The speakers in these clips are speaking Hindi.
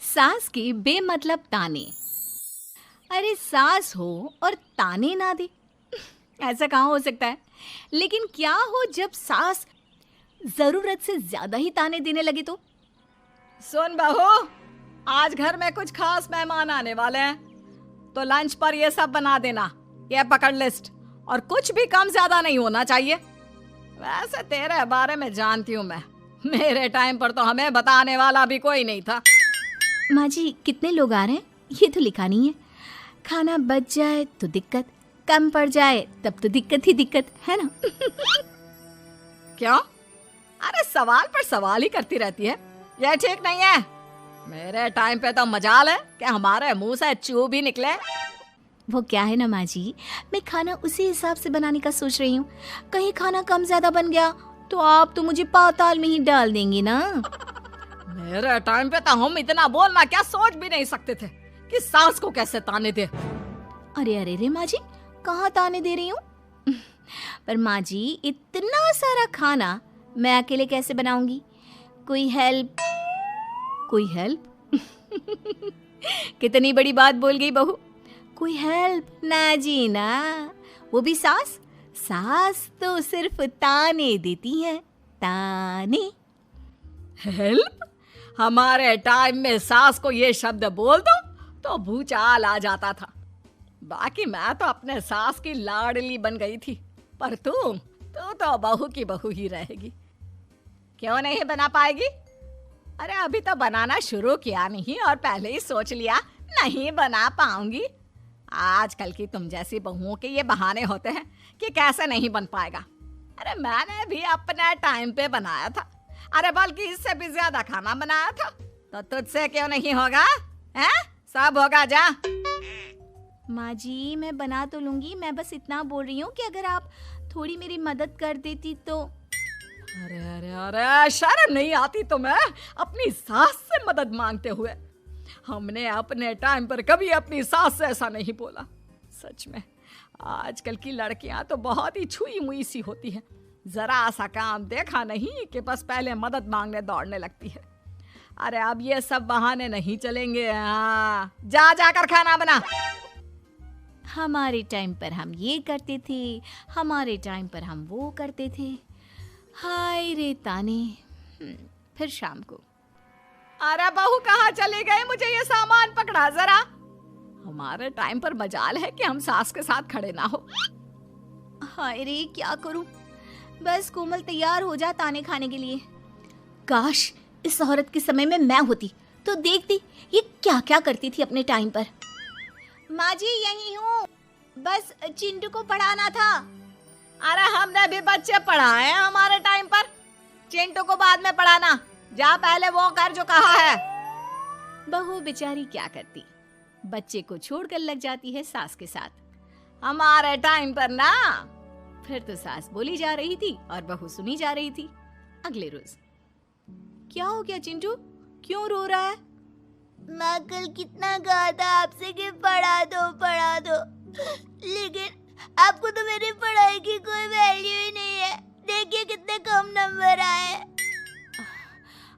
सास के बेमतलब ताने। अरे सास हो और ताने ना दे, ऐसा कहाँ हो सकता है। लेकिन क्या हो जब सास जरूरत से ज्यादा ही ताने देने लगे तो। सुन बहू, आज घर में कुछ खास मेहमान आने वाले हैं, तो लंच पर ये सब बना देना। ये पकड़ लिस्ट, और कुछ भी कम ज्यादा नहीं होना चाहिए। वैसे तेरे बारे में जानती हूँ मैं, मेरे टाइम पर तो हमें बताने वाला भी कोई नहीं था। माँ जी कितने लोग आ रहे हैं ये तो लिखा नहीं है। खाना बच जाए तो दिक्कत, कम पड़ जाए तब तो दिक्कत ही दिक्कत है ना। क्यों? अरे सवाल पर सवाल ही करती रहती है, ये ठीक नहीं है। मेरे टाइम पे तो मजाल है कि हमारे मुंह से चू भी निकले। वो क्या है ना माँ जी, मैं खाना उसी हिसाब से बनाने का सोच रही हूँ। कहीं खाना कम ज्यादा बन गया तो आप तो मुझे पाताल में ही डाल देंगे ना। मेरे टाइम पे तो हम इतना बोलना क्या सोच भी नहीं सकते थे कि सास को कैसे ताने दे। अरे अरे रे माँ जी, कहाँ ताने दे रही हूँ। पर माँ जी इतना सारा खाना मैं अकेले कैसे बनाऊंगी। कोई हेल्प, कोई हेल्प। कितनी बड़ी बात बोल गई बहू। कोई हेल्प ना जी ना, वो भी सास। सास तो सिर्फ ताने देती हैं, ताने। हेल्प? हमारे टाइम में सास को ये शब्द बोल दो तो भूचाल आ जाता था। बाकी मैं तो अपने सास की लाडली बन गई थी, पर तू तो बहू की बहू ही रहेगी। क्यों नहीं बना पाएगी? अरे अभी तो बनाना शुरू किया नहीं और पहले ही सोच लिया नहीं बना पाऊंगी। आजकल की तुम जैसी बहुओं के ये बहाने होते हैं कि कैसे नहीं बन पाएगा। अरे मैंने भी अपने टाइम पे बनाया था, अरे बल्कि इससे भी ज्यादा खाना बनाया था, तो तुझसे क्यों नहीं होगा? हैं? सब होगा जा। माँ जी मैं बना तो लूंगी, मैं बस इतना बोल रही हूँ कि अगर आप थोड़ी मेरी मदद कर देती तो। अरे अरे अरे, शर्म नहीं आती तुम्हें अपनी सास से मदद मांगते हुए? हमने अपने टाइम पर कभी अपनी सास से ऐसा नहीं बोला। सच में आजकल की लड़कियां तो बहुत ही छुई मुई सी होती हैं। जरा सा काम देखा नहीं कि बस पहले मदद मांगने दौड़ने लगती है। अरे अब ये सब बहाने नहीं चलेंगे। हाँ, जा जाकर खाना बना। हमारे टाइम पर हम ये करते थे, हमारे टाइम पर हम वो करते थे। हाय रे ताने। फिर शाम को। अरे बहू कहाँ चले गए? मुझे ये सामान पकड़ा जरा। हमारे टाइम पर मजाल है कि हम सास के साथ खड़े ना हो। हाय रे क्या करूं, बस कोमल तैयार हो जा ताने खाने के लिए। काश इस औरत के समय में मैं होती तो देखती ये क्या क्या करती थी अपने टाइम पर। माँ जी यही हूँ, बस चिंटू को पढ़ाना था। अरे हमने भी बच्चे पढ़ाए हैं हमारे टाइम पर, चिंटू को बाद में पढ़ाना। जा पहले वो कर जो कहा है। बहू बेचारी क्या करती, बच्चे को छोड़कर लग जाती है सास के साथ। हमारे टाइम पर ना। फिर तो सास बोली जा रही थी और बहू सुनी जा रही थी। अगले रोज। क्या हो गया चिंटू, क्यों रो रहा है? माँ कल कितना कहा था आपसे कि पढ़ा दो, लेकिन आपको तो मेरी पढ़ाई की कोई वैल्यू ही नहीं है। देखिए कितने कम नंबर आए।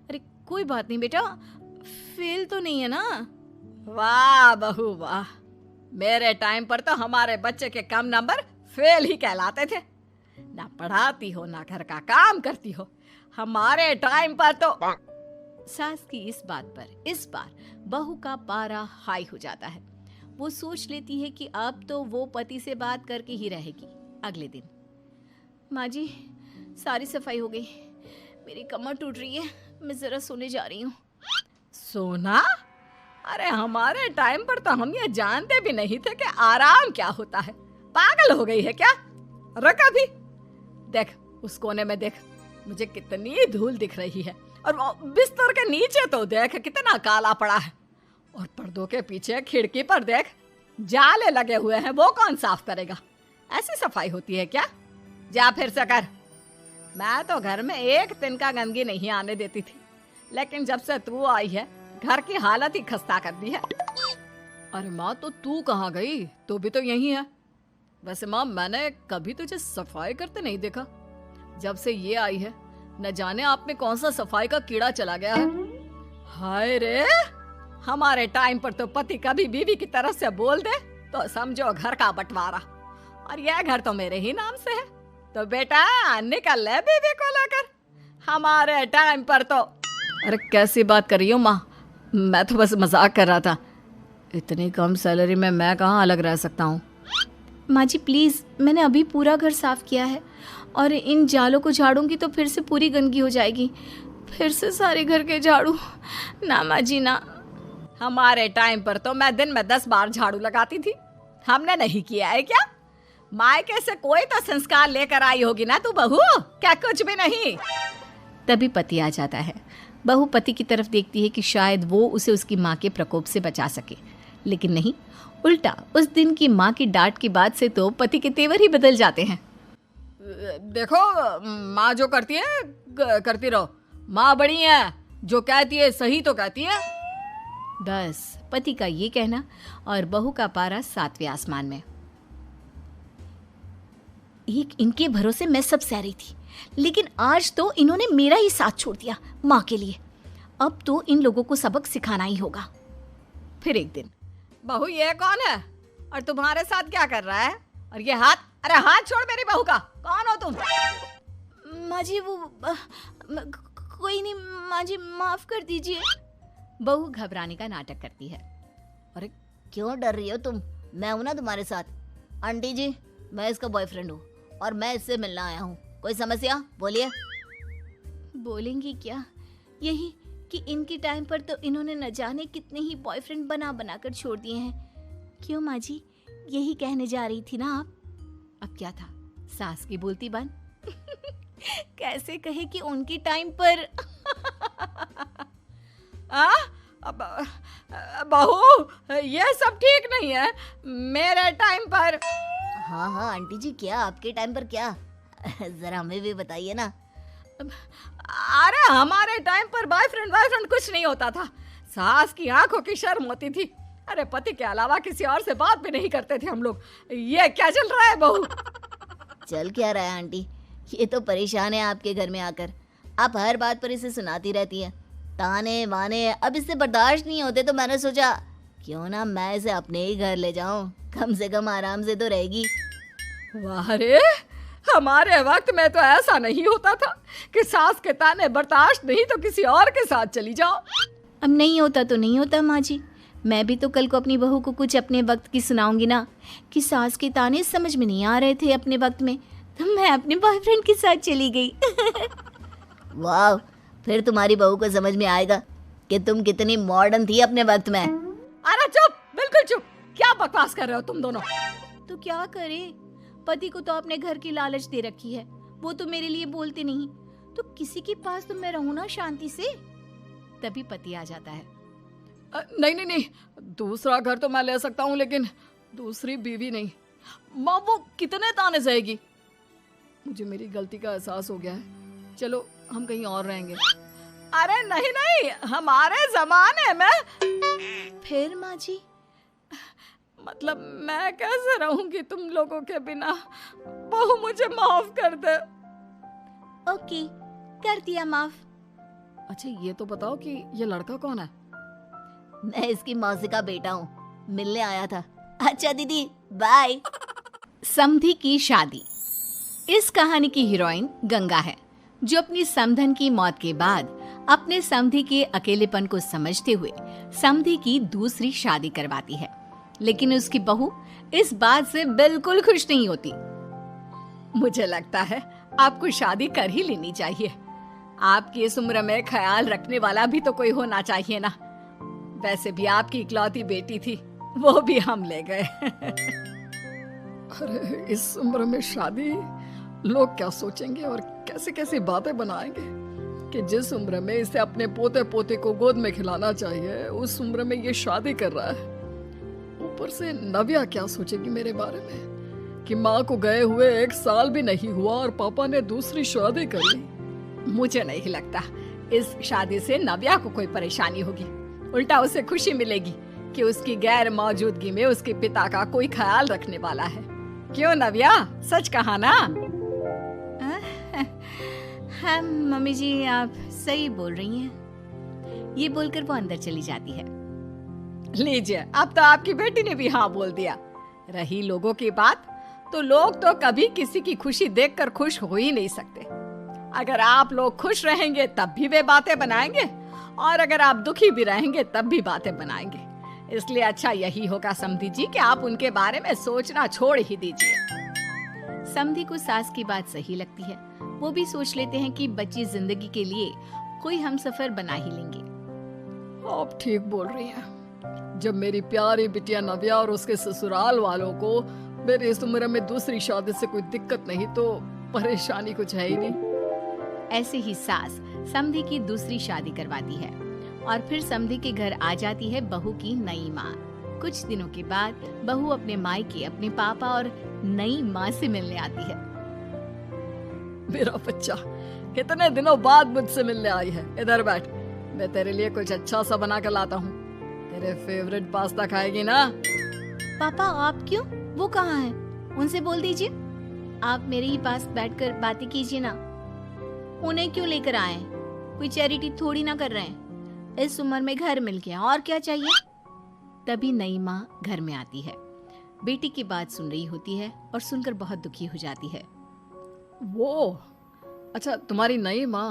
अरे कोई बात नहीं बेटा, फेल तो नहीं है ना। वाह बहू वाह, मेरे टाइम पर तो हमारे बच्चे के कम नंबर फेल ही कहलाते थे। ना पढ़ाती हो ना घर का काम करती हो। हमारे टाइम पर तो। सास की इस बात पर इस बार बहू का पारा हाई हो जाता है। वो सोच लेती है कि अब तो वो पति से बात करके ही रहेगी। अगले दिन। माँ जी सारी सफाई हो गई, मेरी कमर टूट रही है, मैं जरा सोने जा रही हूँ। सोना? अरे हमारे टाइम पर तो हम ये जानते भी नहीं थे कि आराम क्या होता है। पागल हो गई है क्या? रुक अभी। देख उस कोने में देख, मुझे कितनी धूल दिख रही है। और वो बिस्तर के नीचे तो देख कितना काला पड़ा है। और पर्दों के पीछे खिड़की पर देख जाले लगे हुए हैं, वो कौन साफ करेगा? ऐसी सफाई होती है क्या? जा फिर से कर। मैं तो घर में एक दिन का गंदगी नहीं आने देती थी, लेकिन जब से तू आई है घर की हालत ही खस्ता कर दी है। अरे माँ तो तू कहाँ गई? तू भी तो यही है। वैसे माँ मैंने कभी तुझे सफाई करते नहीं देखा। जब से ये आई है, न जाने आप में कौन सा सफाई का कीड़ा चला गया है। हाय रे, हमारे टाइम पर तो पति कभी बीवी की तरफ से बोल दे तो समझो घर का बंटवारा, और यह घर तो मेरे ही नाम से है। तो बेटा निकल ले बीवी को लेकर। हमारे टाइम पर तो। अरे कैसी बात कर रही हो माँ, मैं तो बस मजाक कर रहा था। इतनी कम सैलरी में मैं कहाँ अलग रह सकता हूँ। माँ जी प्लीज़, मैंने अभी पूरा घर साफ किया है और इन जालों को झाड़ूंगी तो फिर से पूरी गंदगी हो जाएगी, फिर से सारे घर के झाड़ू। ना माँ जी ना। हमारे टाइम पर तो मैं दिन में 10 बार झाड़ू लगाती थी, हमने नहीं किया है क्या? मायके से कोई तो संस्कार लेकर आई होगी ना तू बहू, क्या कुछ भी नहीं। तभी पति आ जाता है। बहू पति की तरफ देखती है कि शायद वो उसे उसकी माँ के प्रकोप से बचा सके, लेकिन नहीं, उल्टा उस दिन की माँ की डांट के बाद से तो पति के तेवर ही बदल जाते हैं। देखो माँ जो करती है करती रहो, माँ बड़ी है, जो कहती है सही तो कहती है। बस पति का ये कहना और बहू का पारा 7वें आसमान में। एक इनके भरोसे मैं सब सह रही थी, लेकिन आज तो इन्होंने मेरा ही साथ छोड़ दिया माँ के लिए। अब तो इन लोगों को सबक सिखाना ही होगा। फिर एक दिन, बहू ये कौन है और तुम्हारे साथ क्या कर रहा है? और ये हाथ, अरे हाथ छोड़ मेरी बहू का, कौन हो तुम? माँ जी वो कोई नहीं माँ जी, माफ कर दीजिए। बहू घबराने का नाटक करती है। अरे क्यों डर रही हो तुम? मैं हूं ना तुम्हारे साथ। आंटी जी, मैं इसका बॉयफ्रेंड हूँ और मैं इससे मिलना आया हूँ। कोई समस्या? बोलिए। बोलेंगी क्या? यही कि इनके टाइम पर तो इन्होंने न जाने कितने ही बॉयफ्रेंड बना बना कर छोड़ दिए हैं। क्यों माँ जी, यही कहने जा रही थी ना आप? अब क्या था, सास की बोलती बंद। कैसे कहे कि उनके टाइम पर। बहू ये सब ठीक नहीं है। मेरे टाइम पर। हाँ हाँ आंटी जी, क्या आपके टाइम पर क्या? जरा हमें भी बताइए ना। अरे हमारे टाइम पर बॉयफ्रेंड कुछ नहीं होता था। सास की आंखों की शर्म होती थी। अरे पति के अलावा किसी और से बात भी नहीं करते थे हम लोग। ये क्या चल रहा है बहू? चल क्या रहा है आंटी? ये तो परेशान है आपके घर में आकर। आप हर बात पर इसे सुनाती रहती हैं, ताने वाने। अब इससे बर्दाश्त नहीं होते तो मैंने सोचा क्यों ना मैं इसे अपने ही घर ले जाऊं, कम से कम आराम से तो रहेगी। वाह रे, हमारे वक्त में तो ऐसा नहीं होता था कि सास के ताने बर्दाश्त नहीं तो किसी और के साथ चली जाओ। अब नहीं होता तो नहीं होता माँ जी। मैं भी तो कल को अपनी बहू को कुछ अपने वक्त की सुनाऊंगी ना, कि सास के ताने समझ में नहीं आ रहे थे अपने वक्त में, तो मैं अपने बॉयफ्रेंड के साथ चली गई। वाह, फिर तुम्हारी बहू को समझ में आएगा कि तुम कितनी मॉडर्न थी अपने वक्त में। अरे चुप, बिल्कुल चुप। क्या बकवास कर रहे हो तुम दोनों? तो क्या करे, पति को तो अपने घर की लालच दे रखी है, वो तो मेरे लिए बोलते नहीं, तो किसी के पास तो मैं रहूं ना शांति से। तभी पति आ जाता है। नहीं, दूसरा घर तो मैं ले सकता हूँ, लेकिन दूसरी बीवी नहीं। माँ वो कितने ताने सहेगी? मुझे मेरी गलती का एहसास हो गया है। चलो हम कहीं और रहेंगे। अरे नहीं, हमारे जमाने में। फिर माँ जी? मतलब मैं कैसे रहूंगी तुम लोगों के बिना? बहू मुझे माफ कर दे। ओके, कर दिया माफ। अच्छा ये तो बताओ कि ये लड़का कौन है? मैं इसकी मौसी का बेटा हूँ, मिलने आया था। अच्छा दीदी, बाय। समधी की शादी। इस कहानी की हीरोइन गंगा है, जो अपनी समधन की मौत के बाद अपने समधी के अकेलेपन को समझते हुए समधी की दूसरी शादी करवाती है। लेकिन उसकी बहू इस बात से बिल्कुल खुश नहीं होती। मुझे लगता है आपको शादी कर ही लेनी चाहिए। आपकी इस उम्र में ख्याल रखने वाला भी तो कोई होना चाहिए ना। वैसे भी आपकी इकलौती बेटी थी, वो भी हम ले गए। अरे इस उम्र में शादी, लोग क्या सोचेंगे और कैसे कैसी बातें बनाएंगे कि जिस उम्र में इसे अपने पोते पोते को गोद में खिलाना चाहिए, उस उम्र में ये शादी कर रहा है। ऊपर से नव्या क्या सोचेगी मेरे बारे में कि माँ को गए हुए 1 साल भी नहीं हुआ और पापा ने दूसरी शादी कर ली। मुझे नहीं लगता इस शादी से नव्या को कोई परेशानी होगी। उल्टा उसे खुशी मिलेगी कि उसकी गैर मौजूदगी में उसके पिता का कोई ख्याल रखने वाला है। क्यों नव्या, सच कहा ना? हाँ मम्मी जी, आप सही बोल रही हैं। ये बोलकर वो अंदर चली जाती है। लीजिए, अब तो आपकी बेटी ने भी हाँ बोल दिया। रही लोगों की बात, तो लोग तो कभी किसी की खुशी देखकर खुश हो ही नहीं सकते। अगर आप लोग खुश रहेंगे तब भी वे बातें बनाएंगे, और अगर आप दुखी भी रहेंगे तब भी बातें बनाएंगे। इसलिए अच्छा यही होगा समधी जी कि आप उनके बारे में सोचना छोड़ ही दीजिए। समधी को सास की बात सही लगती है। वो भी सोच लेते हैं कि बच्ची जिंदगी के लिए कोई हमसफर बना ही लेंगे। आप ठीक बोल रही हैं। जब मेरी प्यारी बिटिया नव्या और उसके ससुराल वालों को मेरी इस उम्र में दूसरी शादी से कोई दिक्कत नहीं, तो परेशानी कुछ है ही नहीं। ऐसे ही सास समधी की दूसरी शादी करवाती है और फिर समधी के घर आ जाती है बहू की नई माँ। कुछ दिनों के बाद बहू अपने मायके अपने पापा और नई माँ से मिलने आती है। मेरा बच्चा कितने दिनों बाद मुझसे मिलने आई है। इधर बैठ, मैं तेरे लिए कुछ अच्छा सा बना कर लाता हूँ। तेरे फेवरेट पास्ता खाएगी ना? पापा आप क्यों? वो कहाँ है? उनसे बोल दीजिए। आप मेरे ही पास बैठकर बातें कीजिए ना। उन्हें क्यों लेकर आए? कोई चैरिटी थोड़ी ना कर रहे हैं। इस उम्र में घर मिल गया, और क्या चाहिए? तभी नई माँ घर में आती है। बेटी की बात सुन रही होती है और सुनकर बहुत दुखी हो जाती है। वो अच्छा, तुम्हारी नई माँ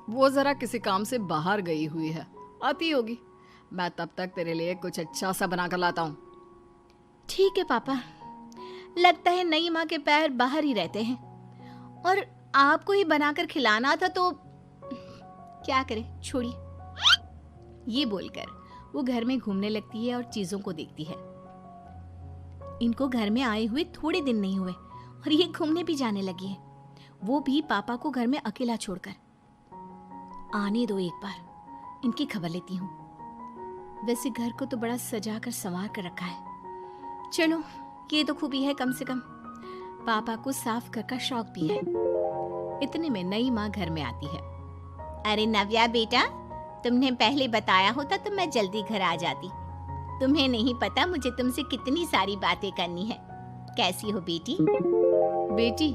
वो जरा किसी काम से बाहर गई हुई है, आती होगी। मैं तब तक तेरे लिए कुछ अच्छा सा बना कर लाता हूँ। ठीक है पापा। लगता है नई माँ के पैर बाहर ही रहते हैं, और आपको ही बनाकर खिलाना था तो क्या करे, छोड़िए। ये बोलकर वो घर में घूमने लगती है और चीजों को देखती है। इनको घर में आए हुए थोड़े दिन नहीं हुए और ये घूमने भी जाने लगी है, वो भी पापा को घर में अकेला छोड़कर। आने दो, एक बार इनकी खबर लेती हूँ। वैसे घर को तो बड़ा सजा कर संवार कर रखा है। चलो, ये तो खूबी है, कम से कम पापा को साफ कर का शौक भी है। इतने में नई माँ घर में आती है। अरे नव्या बेटा, तुमने पहले बताया होता तो मैं जल्दी घर आ जाती। तुम्हें नहीं पता मुझे तुमसे कितनी सारी बातें करनी है। कैसी हो बेटी? बेटी?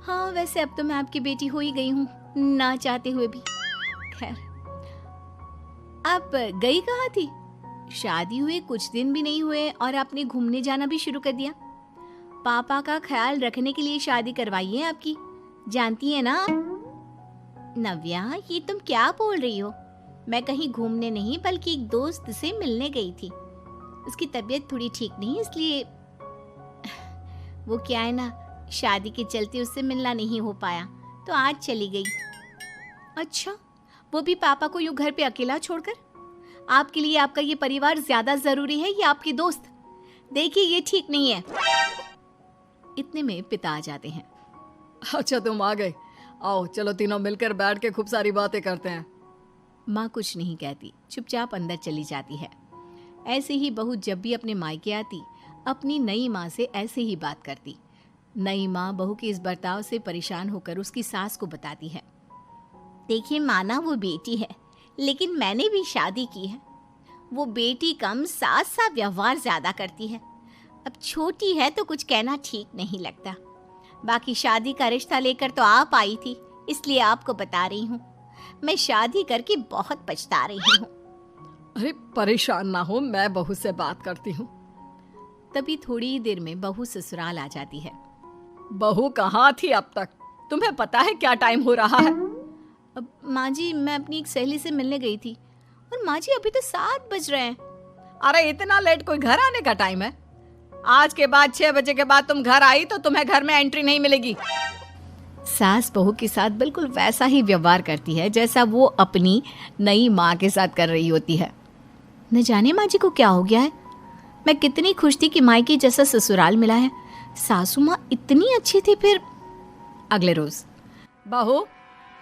हाँ, वैसे अब तो मैं आपकी बेटी हो ही गई हूँ, ना चाहते हुए भी। खैर, आप गई कहाँ थी? शादी हुए कुछ दिन भी नहीं हुए और आपने घूमने जाना भी शुरू कर दिया। पापा का ख्याल रखने के लिए शादी करवाई है आपकी, जानती है ना? नव्या, ये तुम क्या बोल रही हो? मैं कहीं घूमने नहीं बल्कि एक दोस्त से मिलने गई थी। उसकी तबीयत थोड़ी ठीक नहीं, इसलिए वो क्या है ना, शादी के चलते उससे मिलना नहीं हो पाया तो आज चली गई। अच्छा, वो भी पापा को यूं घर पे अकेला छोड़कर? आपके लिए आपका ये परिवार ज्यादा जरूरी है या आपकी दोस्त? देखिए, ये ठीक नहीं है। इतने में पिता आ जाते हैं। अच्छा, तुम आ गए। आओ, चलो तीनों मिलकर बैठ के खूब सारी बातें करते हैं। माँ कुछ नहीं कहती, चुपचाप अंदर चली जाती है। ऐसे ही बहू जब भी अपने मायके आती, अपनी नई माँ से ऐसे ही बात करती। नई माँ बहू के इस बर्ताव से परेशान होकर उसकी सास को बताती है। देखिए माना, वो बेटी है, लेकिन मैंने भी शादी की है। वो बेटी कम, सास सा व्यवहार ज्यादा करती है। अब छोटी है तो कुछ कहना ठीक नहीं लगता। बाकी शादी का रिश्ता लेकर तो आप आई थी, इसलिए आपको बता रही हूँ। मैं शादी करके बहुत पछता रही हूँ। अरे परेशान ना हो, मैं बहू से बात करती हूँ। तभी थोड़ी ही देर में बहू ससुराल आ जाती है। बहू कहाँ थी अब तक? तुम्हें पता है क्या टाइम हो रहा है? अब माँ जी, मैं अपनी एक सहेली से मिलने गई थी, और माँ जी अभी तो 7 बज रहे हैं। अरे इतना लेट कोई घर आने का टाइम है? आज के बाद 6 बजे के बाद तुम घर आई तो तुम्हें घर में एंट्री नहीं मिलेगी। सास बहू के साथ बिल्कुल वैसा ही व्यवहार करती है जैसा वो अपनी नई माँ के साथ कर रही होती है। न जाने माँ जी को क्या हो गया है। मैं कितनी खुश थी कि मायके जैसा ससुराल मिला है। सासू माँ इतनी अच्छी थी। फिर अगले रोज, बहू,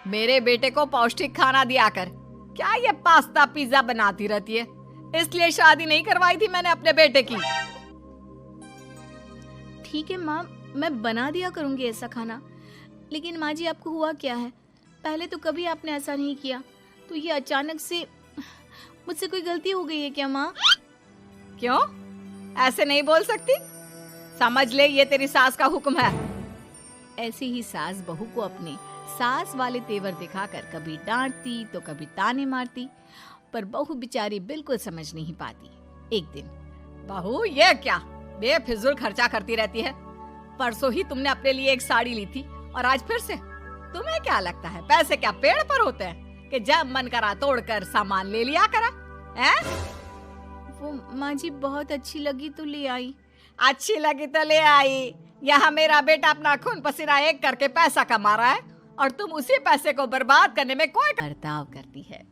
मेरे बेटे को पौष्टिक खाना दिया कर। क्या ये पास्ता पिज्जा बनाती रहती है? इसलिए शादी नहीं करवाई थी मैंने अपने बेटे की। ठीक है माँ, मैं बना दिया करूँगी ऐसा खाना। लेकिन माँ जी, आपको हुआ क्या है? पहले तो कभी आपने ऐसा नहीं किया, तो ये अचानक से मुझसे कोई गलती हो गई है क्या माँ? क्यों? ऐसे नहीं बोल सकती। समझ ले, ये तेरी सास का हुक्म है। ऐसे ही सास बहू को अपने सास वाले तेवर दिखाकर कभी डांटती तो कभी ताने मारती, पर बहू बेचारी बिल्कुल समझ नहीं पाती। एक दिन, बहू ये क्या बेफिजूल खर्चा करती रहती है? परसों ही तुमने अपने लिए एक साड़ी ली थी और आज फिर से। तुम्हें क्या लगता है पैसे क्या पेड़ पर होते हैं कि जब मन करा तोड़कर सामान ले लिया करा? हैं? वो माँ जी बहुत अच्छी लगी तो ले आई। अच्छी लगी तो ले आई। यहाँ मेरा बेटा अपना खून पसीना एक करके पैसा कमा रहा है और तुम उसी पैसे को बर्बाद करने में कोई बर्ताव करती है।